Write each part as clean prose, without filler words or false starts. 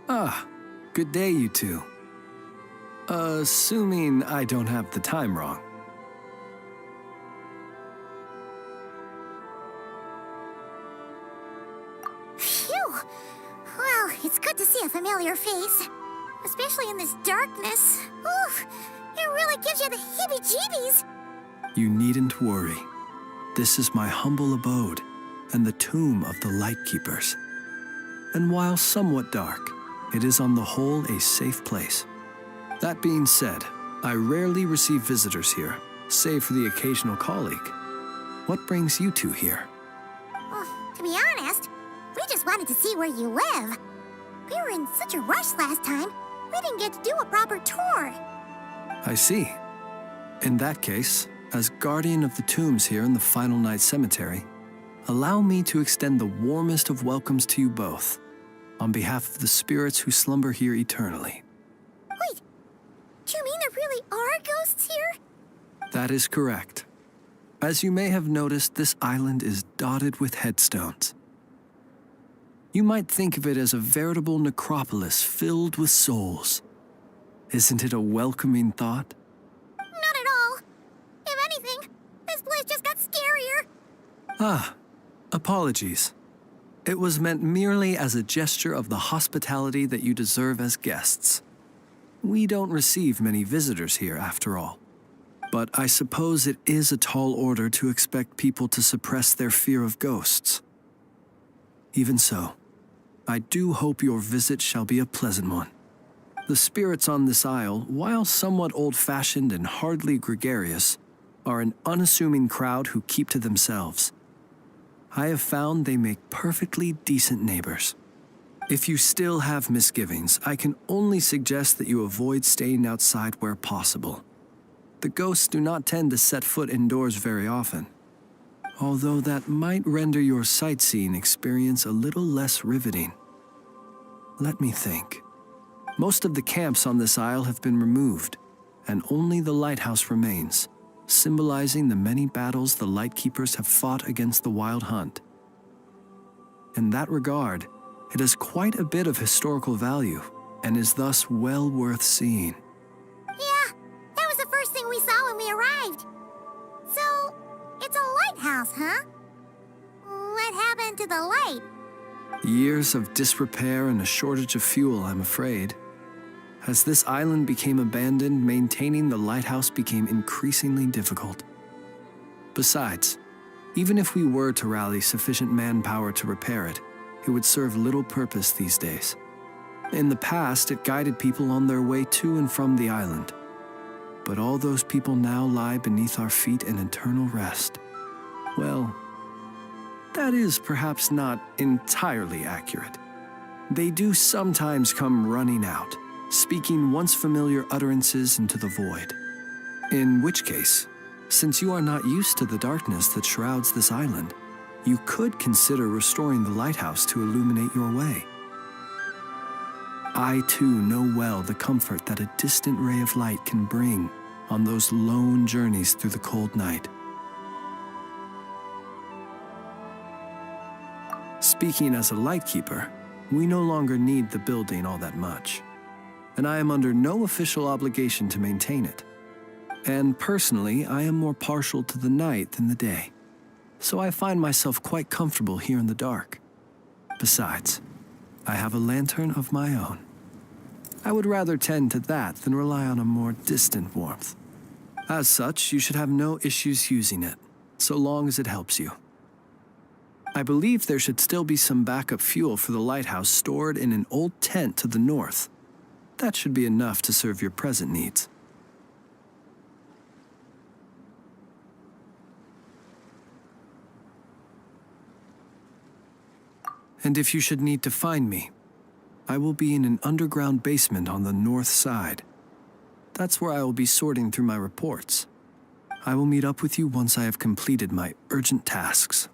Ah, good day, you two. Assuming I don't have the time wrong. Phew! Well, it's good to see a familiar face. Especially in this darkness. Oof! It really gives you the heebie-jeebies. You needn't worry. This is my humble abode and the tomb of the Lightkeepers. And while somewhat dark, it is on the whole a safe place. That being said, I rarely receive visitors here, save for the occasional colleague. What brings you two here? Well, to be honest, we just wanted to see where you live. We were in such a rush last time, we didn't get to do a proper tour. I see. In that case, as guardian of the tombs here in the Final Night Cemetery, allow me to extend the warmest of welcomes to you both, on behalf of the spirits who slumber here eternally. Wait, do you mean there really are ghosts here? That is correct. As you may have noticed, this island is dotted with headstones. You might think of it as a veritable necropolis filled with souls. Isn't it a welcoming thought? Not at all. If anything, this place just got scarier. Ah, apologies. It was meant merely as a gesture of the hospitality that you deserve as guests. We don't receive many visitors here, after all. But I suppose it is a tall order to expect people to suppress their fear of ghosts. Even so, I do hope your visit shall be a pleasant one. The spirits on this isle, while somewhat old-fashioned and hardly gregarious, are an unassuming crowd who keep to themselves. I have found they make perfectly decent neighbors. If you still have misgivings, I can only suggest that you avoid staying outside where possible. The ghosts do not tend to set foot indoors very often, although that might render your sightseeing experience a little less riveting. Let me think. Most of the camps on this isle have been removed, and only the lighthouse remains, symbolizing the many battles the Lightkeepers have fought against the Wild Hunt. In that regard, it has quite a bit of historical value, and is thus well worth seeing. Yeah, that was the first thing we saw when we arrived. So, it's a lighthouse, huh? What happened to the light? Years of disrepair and a shortage of fuel, I'm afraid. As this island became abandoned, maintaining the lighthouse became increasingly difficult. Besides, even if we were to rally sufficient manpower to repair it, it would serve little purpose these days. In the past, it guided people on their way to and from the island. But all those people now lie beneath our feet in eternal rest. Well, that is perhaps not entirely accurate. They do sometimes come running out, speaking once familiar utterances into the void. In which case, since you are not used to the darkness that shrouds this island, you could consider restoring the lighthouse to illuminate your way. I too know well the comfort that a distant ray of light can bring on those lone journeys through the cold night. Speaking as a lightkeeper, we no longer need the building all that much, and I am under no official obligation to maintain it. And personally, I am more partial to the night than the day, so I find myself quite comfortable here in the dark. Besides, I have a lantern of my own. I would rather tend to that than rely on a more distant warmth. As such, you should have no issues using it, so long as it helps you. I believe there should still be some backup fuel for the lighthouse stored in an old tent to the north. That should be enough to serve your present needs. And if you should need to find me, I will be in an underground basement on the north side. That's where I will be sorting through my reports. I will meet up with you once I have completed my urgent tasks.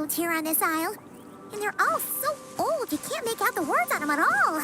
notes here on this aisle. And they're all so old, you can't make out the words on them at all.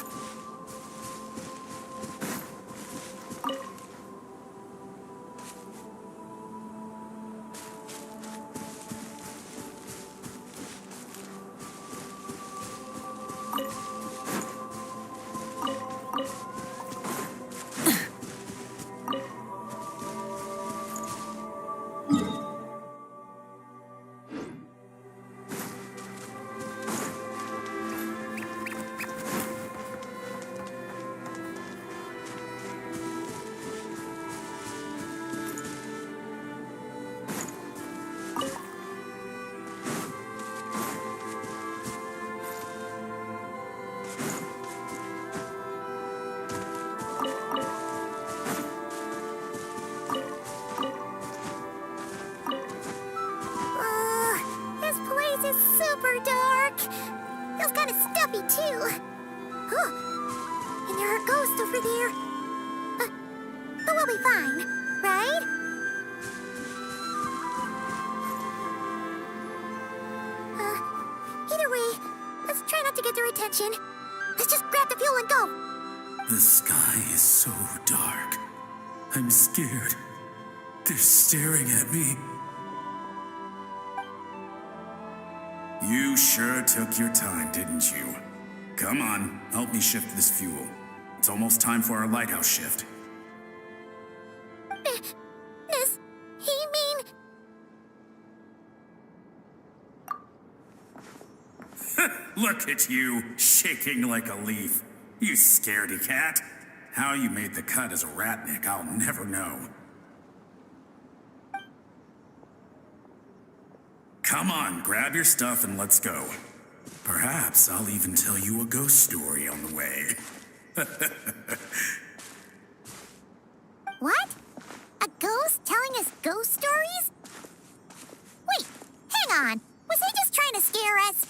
This is super dark. Feels kind of stuffy, too. Huh. And there are ghosts over there. But we'll be fine, right? Either way, let's try not to get their attention. Let's just grab the fuel and go. The sky is so dark. I'm scared. They're staring at me. You sure took your time, didn't you? Come on, help me shift this fuel. It's almost time for our lighthouse shift. Does he mean... Look at you, shaking like a leaf. You scaredy cat. How you made the cut as a ratnik, I'll never know. Come on, grab your stuff and let's go. Perhaps I'll even tell you a ghost story on the way. What? A ghost telling us ghost stories? Wait, hang on. Was he just trying to scare us?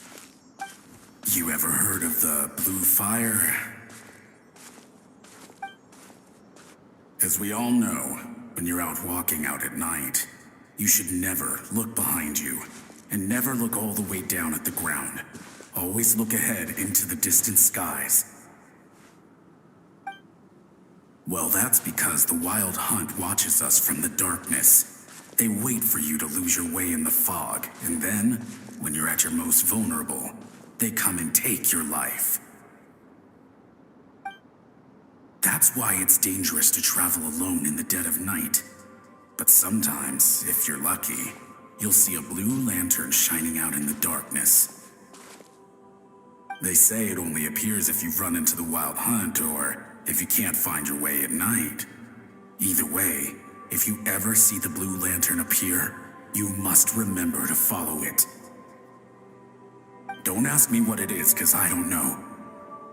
You ever heard of the blue fire? As we all know, when you're out walking out at night, you should never look behind you, and never look all the way down at the ground. Always look ahead into the distant skies. Well, that's because the Wild Hunt watches us from the darkness. They wait for you to lose your way in the fog, and then, when you're at your most vulnerable, they come and take your life. That's why it's dangerous to travel alone in the dead of night. But sometimes, if you're lucky, you'll see a blue lantern shining out in the darkness. They say it only appears if you've run into the Wild Hunt or if you can't find your way at night. Either way, if you ever see the blue lantern appear, you must remember to follow it. Don't ask me what it is, because I don't know.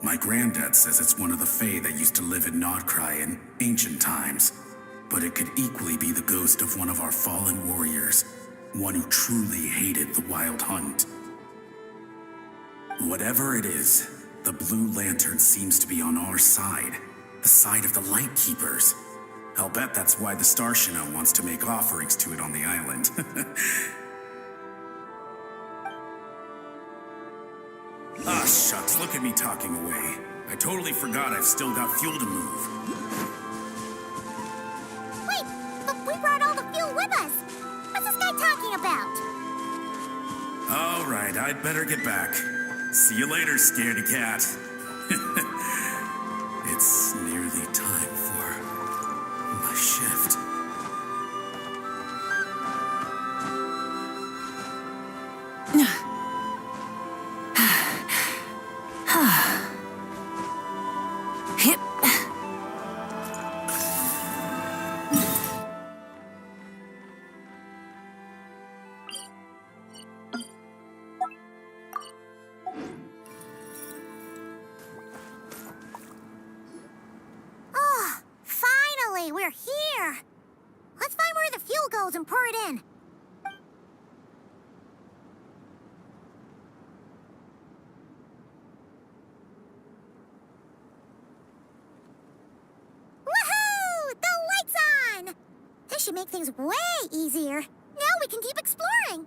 My granddad says it's one of the Fae that used to live in Nodcry in ancient times. But it could equally be the ghost of one of our fallen warriors, one who truly hated the Wild Hunt. Whatever it is, the blue lantern seems to be on our side, the side of the Light Keepers. I'll bet that's why the Starshina wants to make offerings to it on the island. Ah, shucks, look at me talking away. I totally forgot I've still got fuel to move. Wait, but we brought all the fuel with us. What's this guy talking about? All right, I'd better get back. See you later, scaredy cat. It's nearly time for my shift. Oh, finally, we're here. Let's find where the fuel goes and pour it in. Woohoo! The light's on! This should make things way easier. Now we can keep exploring.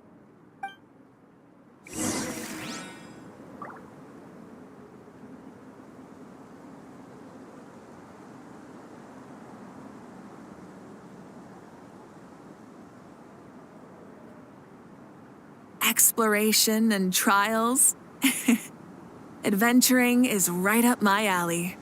exploration and trials. Adventuring is right up my alley.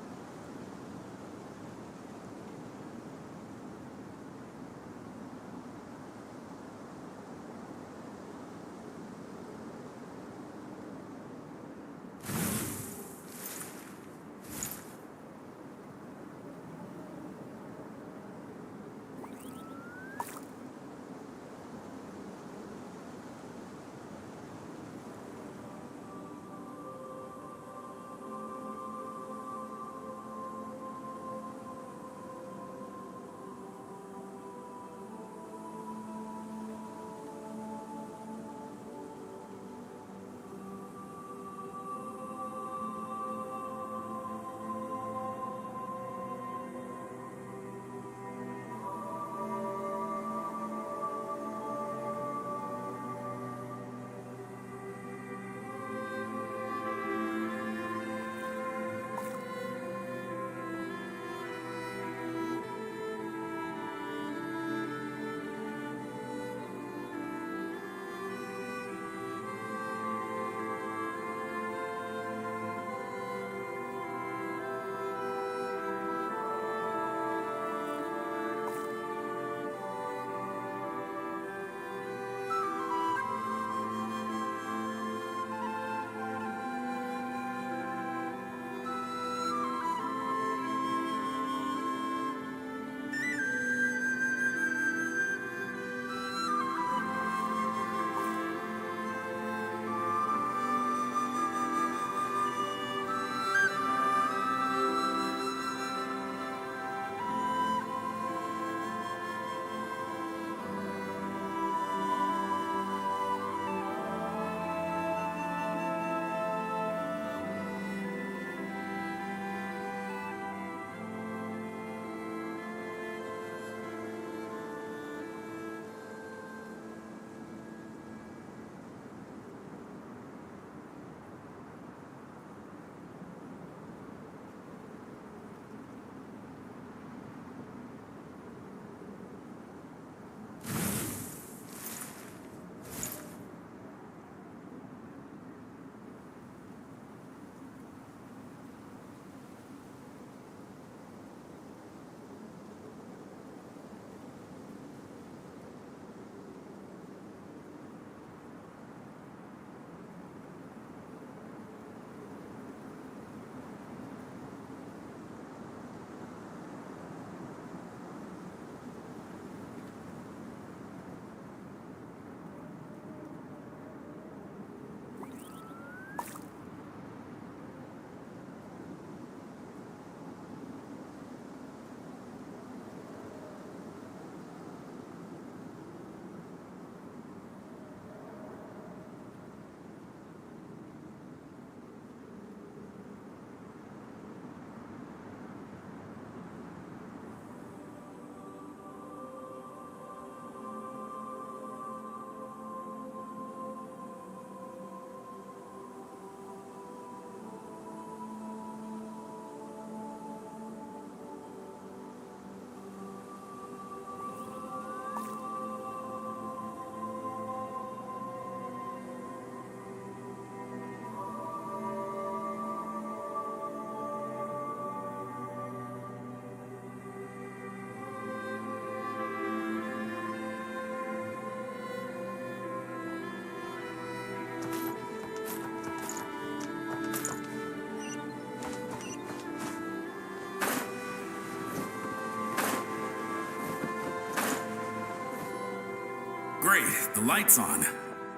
Great, the light's on.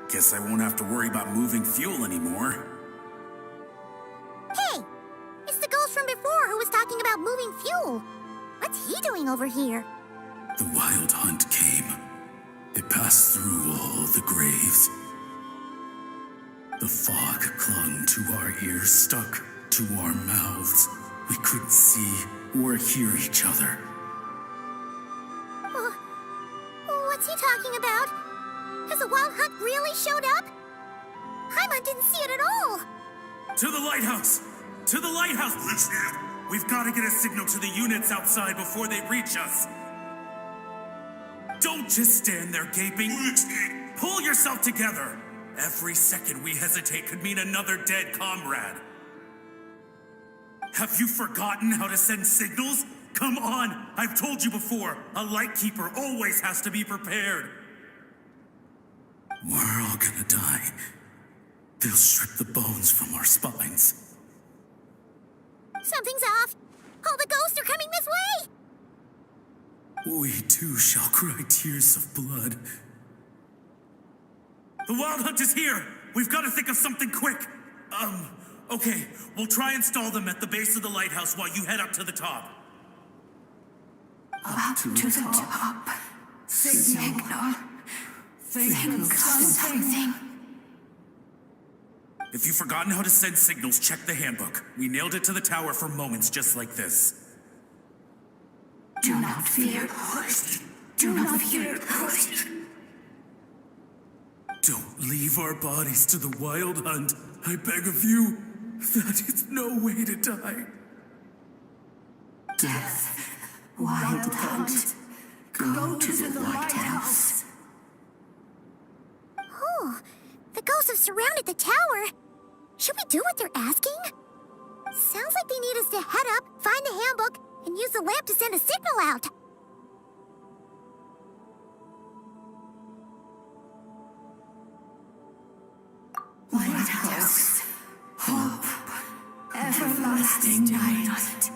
Guess I won't have to worry about moving fuel anymore. Hey! It's the ghost from before who was talking about moving fuel. What's he doing over here? The wild hunt came. It passed through all the graves. The fog clung to our ears, stuck to our mouths. We couldn't see or hear each other. What's he talking about? Has the wild hunt really showed up? Paimon didn't see it at all. To the lighthouse! To the lighthouse! We've got to get a signal to the units outside before they reach us. Don't just stand there gaping. Pull yourself together. Every second we hesitate could mean another dead comrade. Have you forgotten how to send signals? Come on! I've told you before, a lightkeeper always has to be prepared. We're all gonna die. They'll strip the bones from our spines. Something's off. All the ghosts are coming this way. We too shall cry tears of blood. The Wild Hunt is here! We've got to think of something quick! Okay, we'll try and stall them at the base of the lighthouse while you head up to the top. Up to the top. Signal. Think something. If you've forgotten how to send signals, check the handbook. We nailed it to the tower for moments just like this. Do not fear ghosts. Do not fear ghosts. Don't leave our bodies to the Wild Hunt. I beg of you. That is no way to die. Death. Wild Hunt. Go to the lighthouse. Oh, the ghosts have surrounded the tower. Should we do what they're asking? Sounds like they need us to head up, find the handbook, and use the lamp to send a signal out. Lighthouse. Hope. Everlasting night.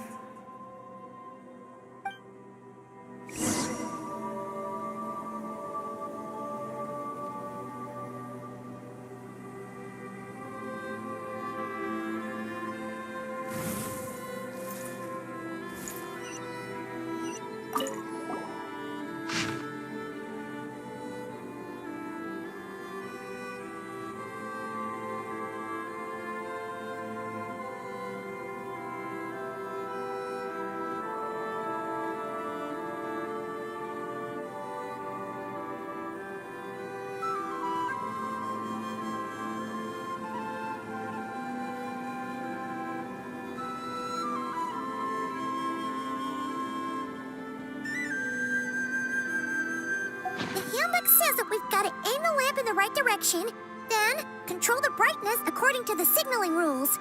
The handbook says that we've got to aim the lamp in the right direction, then control the brightness according to the signaling rules.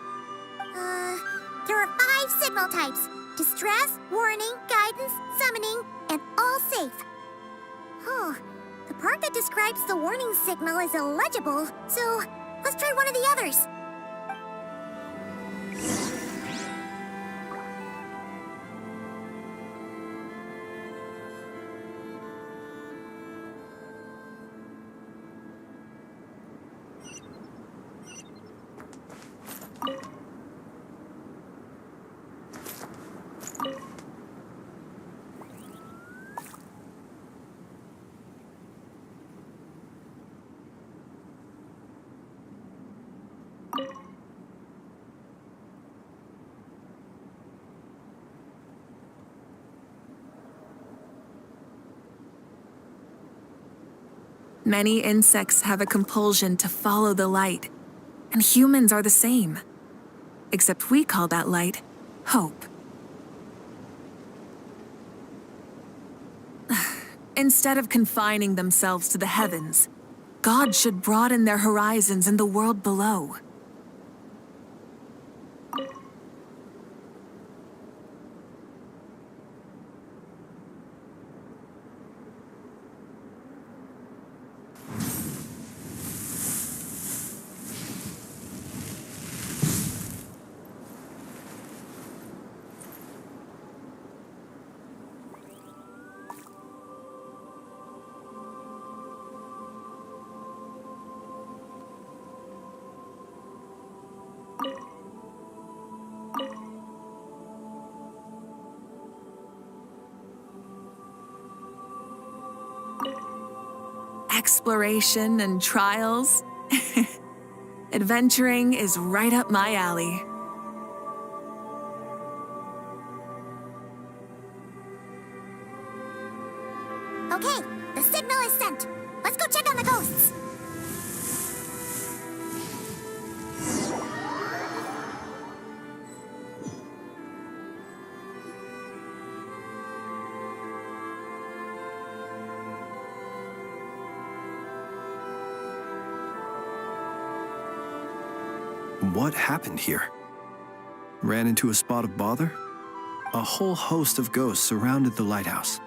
There are 5 signal types: distress, warning, guidance, summoning, and all safe. Oh, the part that describes the warning signal is illegible, so let's try one of the others. Many insects have a compulsion to follow the light, and humans are the same. Except we call that light hope. Instead of confining themselves to the heavens, God should broaden their horizons in the world below. Exploration and trials. Adventuring is right up my alley. Okay, the signal is sent. Let's go check on the ghosts. What happened here? Ran into a spot of bother? A whole host of ghosts surrounded the lighthouse.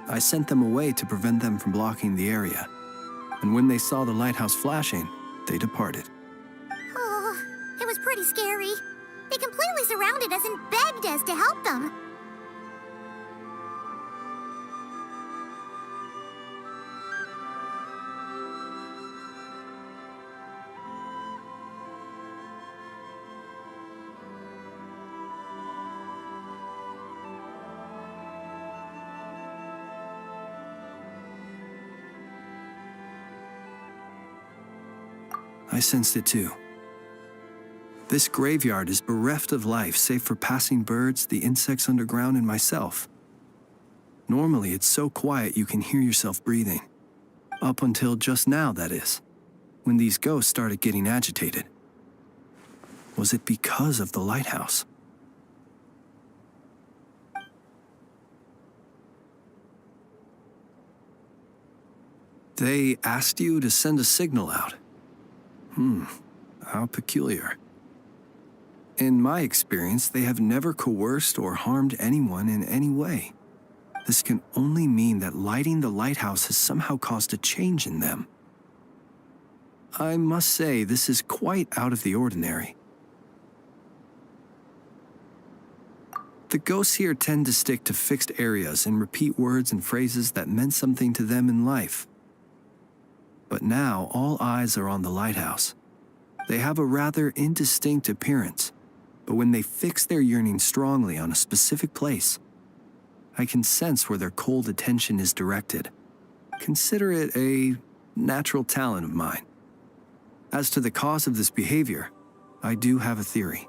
I sent them away to prevent them from blocking the area. And when they saw the lighthouse flashing, they departed. Oh, it was pretty scary. They completely surrounded us and begged us to help them. I sensed it too. This graveyard is bereft of life save for passing birds, the insects underground, and myself. Normally, it's so quiet you can hear yourself breathing. Up until just now, that is, when these ghosts started getting agitated. Was it because of the lighthouse? They asked you to send a signal out. How peculiar. In my experience, they have never coerced or harmed anyone in any way. This can only mean that lighting the lighthouse has somehow caused a change in them. I must say, this is quite out of the ordinary. The ghosts here tend to stick to fixed areas and repeat words and phrases that meant something to them in life. But now, all eyes are on the lighthouse. They have a rather indistinct appearance, but when they fix their yearning strongly on a specific place, I can sense where their cold attention is directed. Consider it a natural talent of mine. As to the cause of this behavior, I do have a theory.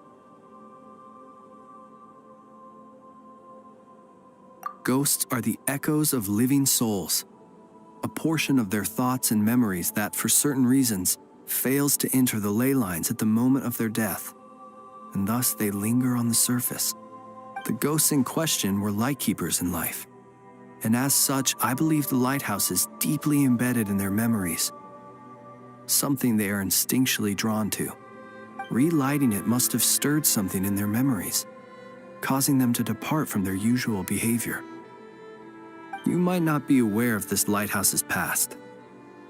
Ghosts are the echoes of living souls, a portion of their thoughts and memories that, for certain reasons, fails to enter the ley lines at the moment of their death, and thus they linger on the surface. The ghosts in question were lightkeepers in life, and as such, I believe the lighthouse is deeply embedded in their memories, something they are instinctually drawn to. Relighting it must have stirred something in their memories, causing them to depart from their usual behavior. You might not be aware of this lighthouse's past,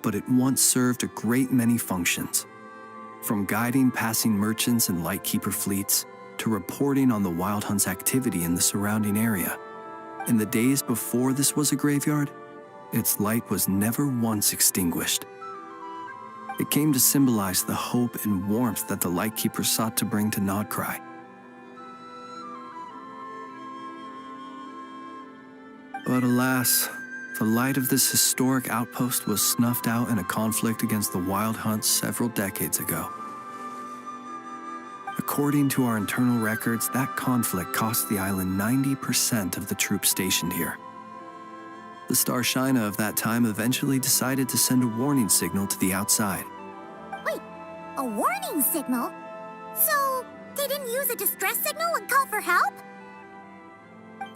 but it once served a great many functions. From guiding passing merchants and lightkeeper fleets, to reporting on the Wild Hunt's activity in the surrounding area. In the days before this was a graveyard, its light was never once extinguished. It came to symbolize the hope and warmth that the lightkeeper sought to bring to Nodcry. But alas, the light of this historic outpost was snuffed out in a conflict against the Wild Hunt several decades ago. According to our internal records, that conflict cost the island 90% of the troops stationed here. The Starshina of that time eventually decided to send a warning signal to the outside. Wait, a warning signal? So, they didn't use a distress signal and call for help?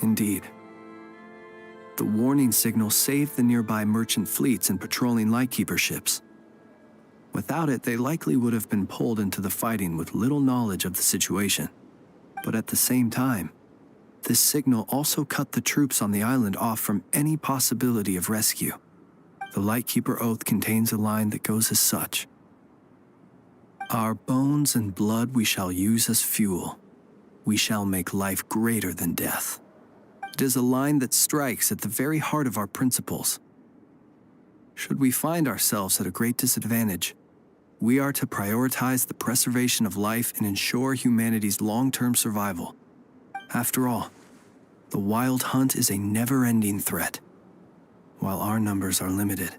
Indeed. The warning signal saved the nearby merchant fleets and patrolling lightkeeper ships. Without it, they likely would have been pulled into the fighting with little knowledge of the situation. But at the same time, this signal also cut the troops on the island off from any possibility of rescue. The Lightkeeper Oath contains a line that goes as such: "Our bones and blood we shall use as fuel. We shall make life greater than death." It is a line that strikes at the very heart of our principles. Should we find ourselves at a great disadvantage, we are to prioritize the preservation of life and ensure humanity's long-term survival. After all, the Wild Hunt is a never-ending threat, while our numbers are limited.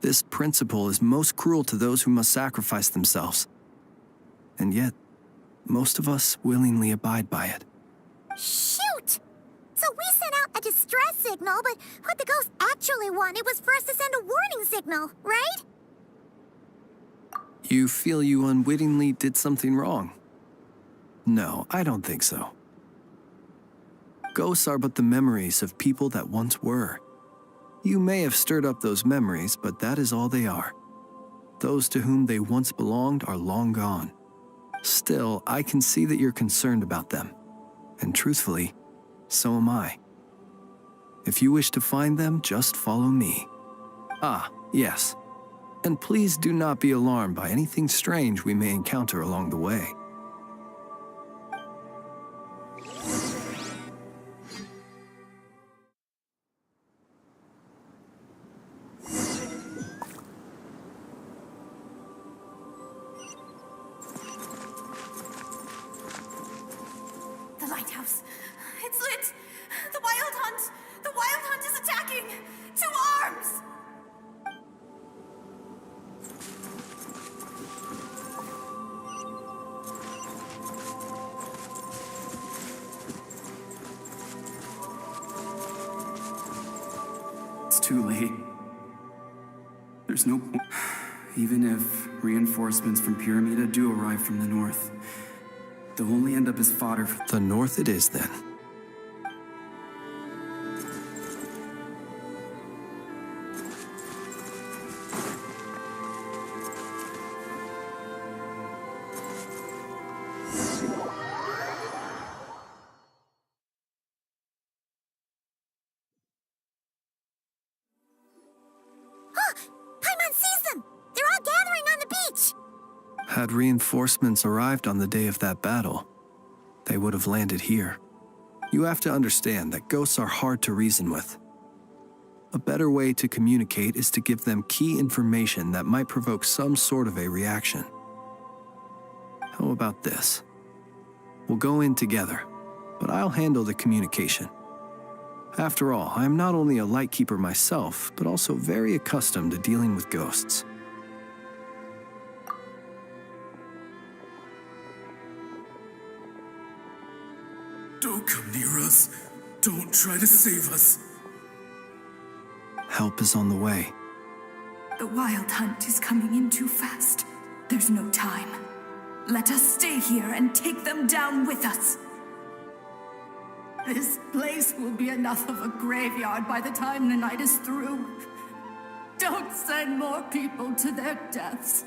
This principle is most cruel to those who must sacrifice themselves, and yet, most of us willingly abide by it. Shoot! So we sent out a distress signal, but what the ghost actually wanted was for us to send a warning signal, right? You feel you unwittingly did something wrong? No, I don't think so. Ghosts are but the memories of people that once were. You may have stirred up those memories, but that is all they are. Those to whom they once belonged are long gone. Still, I can see that you're concerned about them. And truthfully, so am I. If you wish to find them, just follow me. Ah, yes. And please do not be alarmed by anything strange we may encounter along the way. The lighthouse. It's lit. The wild hunt. The wild hunt is attacking. To arms! It's too late. There's no point. Even if reinforcements from Pyramida do arrive from the north, they'll only end up as fodder for... The north it is, then. Paimon sees them! They're all gathering on the beach! Had reinforcements arrived on the day of that battle, they would have landed here. You have to understand that ghosts are hard to reason with. A better way to communicate is to give them key information that might provoke some sort of a reaction. How about this? We'll go in together, but I'll handle the communication. After all, I am not only a lightkeeper myself, but also very accustomed to dealing with ghosts. Don't come near us. Don't try to save us. Help is on the way. The wild hunt is coming in too fast. There's no time. Let us stay here and take them down with us. This place will be enough of a graveyard by the time the night is through. Don't send more people to their deaths.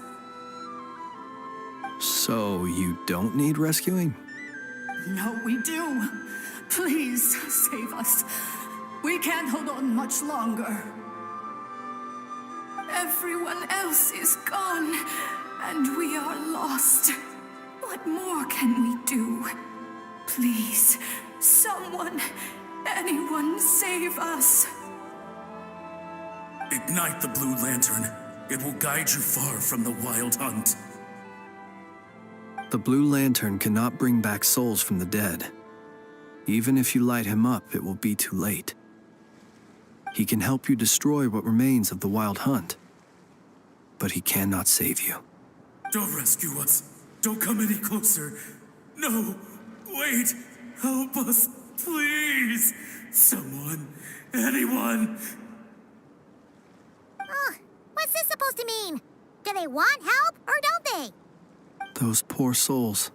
So you don't need rescuing? No, we do. Please, save us. We can't hold on much longer. Everyone else is gone, and we are lost. What more can we do? Please, someone, anyone, save us. Ignite the blue lantern. It will guide you far from the wild hunt. The blue lantern cannot bring back souls from the dead. Even if you light him up, it will be too late. He can help you destroy what remains of the wild hunt, but he cannot save you. Don't rescue us. Don't come any closer. No, wait. Help us, please. Someone, anyone. What's this supposed to mean? Do they want help, or don't they? Those poor souls.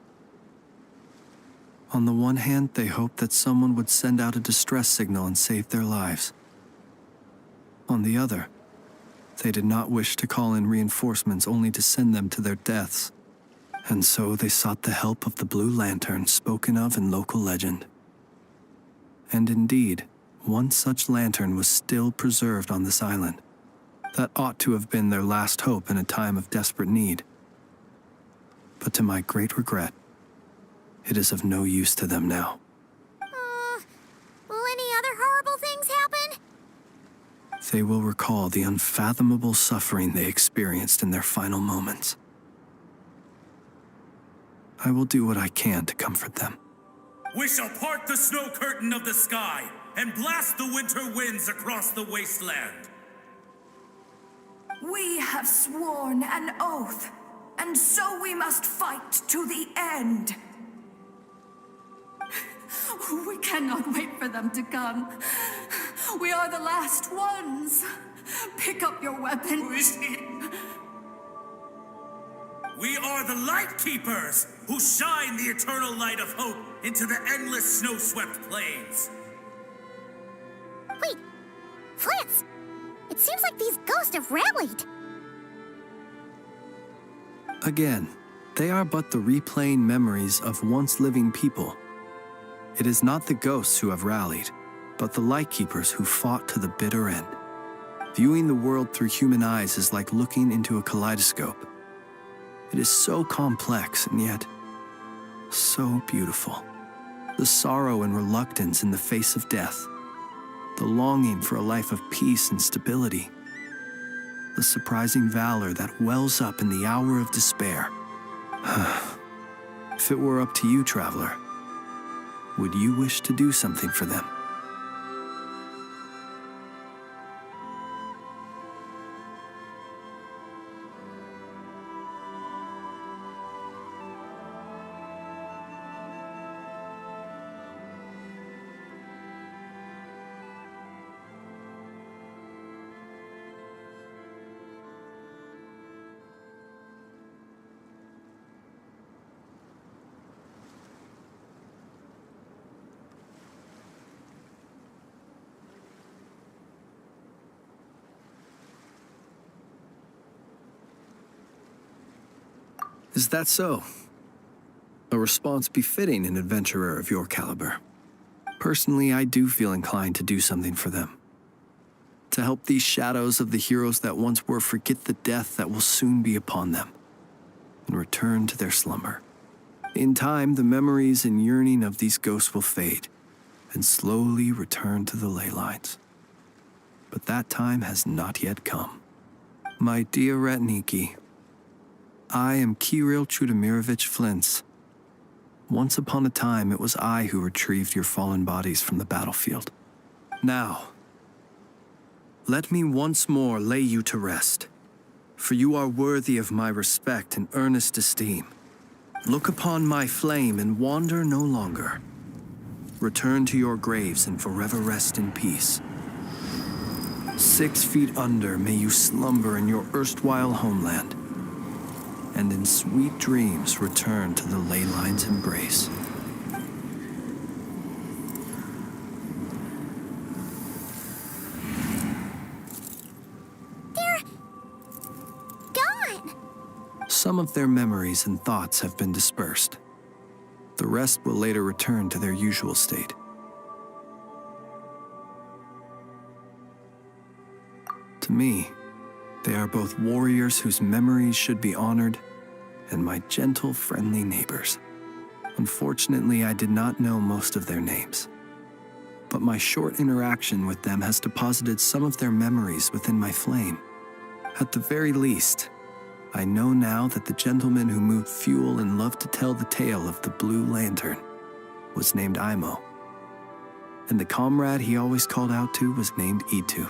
On the one hand, they hoped that someone would send out a distress signal and save their lives. On the other, they did not wish to call in reinforcements only to send them to their deaths. And so they sought the help of the blue lantern spoken of in local legend. And indeed, one such lantern was still preserved on this island. That ought to have been their last hope in a time of desperate need. But to my great regret, it is of no use to them now. Will any other horrible things happen? They will recall the unfathomable suffering they experienced in their final moments. I will do what I can to comfort them. We shall part the snow curtain of the sky and blast the winter winds across the wasteland. We have sworn an oath, and so we must fight to the end. We cannot wait for them to come. We are the last ones. Pick up your weapons. We are the Light Keepers who shine the eternal light of hope into the endless snow-swept plains. Wait, Flint! It seems like these ghosts have rallied. Again, They are but the replaying memories of once living people. It is not the ghosts who have rallied, but the Lightkeepers who fought to the bitter end. Viewing the world through human eyes is like looking into a kaleidoscope. It is so complex and yet so beautiful. The sorrow and reluctance in the face of death, the longing for a life of peace and stability, the surprising valor that wells up in the hour of despair. If it were up to you, traveler, would you wish to do something for them? Is that so? A response befitting an adventurer of your caliber. Personally, I do feel inclined to do something for them. To help these shadows of the heroes that once were forget the death that will soon be upon them, and return to their slumber. In time, the memories and yearning of these ghosts will fade, and slowly return to the ley lines. But that time has not yet come. My dear Ratniki, I am Kirill Trudamirovich Flintz. Once upon a time, it was I who retrieved your fallen bodies from the battlefield. Now, let me once more lay you to rest, for you are worthy of my respect and earnest esteem. Look upon my flame and wander no longer. Return to your graves and forever rest in peace. 6 feet under may you slumber in your erstwhile homeland, and in sweet dreams return to the ley line's embrace. They're gone. Some of their memories and thoughts have been dispersed. The rest will later return to their usual state. To me, they are both warriors whose memories should be honored, and my gentle, friendly neighbors. Unfortunately, I did not know most of their names, but my short interaction with them has deposited some of their memories within my flame. At the very least, I know now that the gentleman who moved fuel and loved to tell the tale of the Blue Lantern was named Imo, and the comrade he always called out to was named Itu.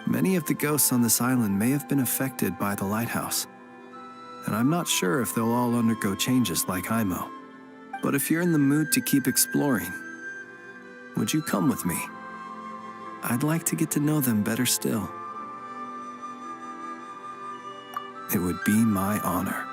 Many of the ghosts on this island may have been affected by the lighthouse, and I'm not sure if they'll all undergo changes like Imo. But if you're in the mood to keep exploring, would you come with me? I'd like to get to know them better still. It would be my honor.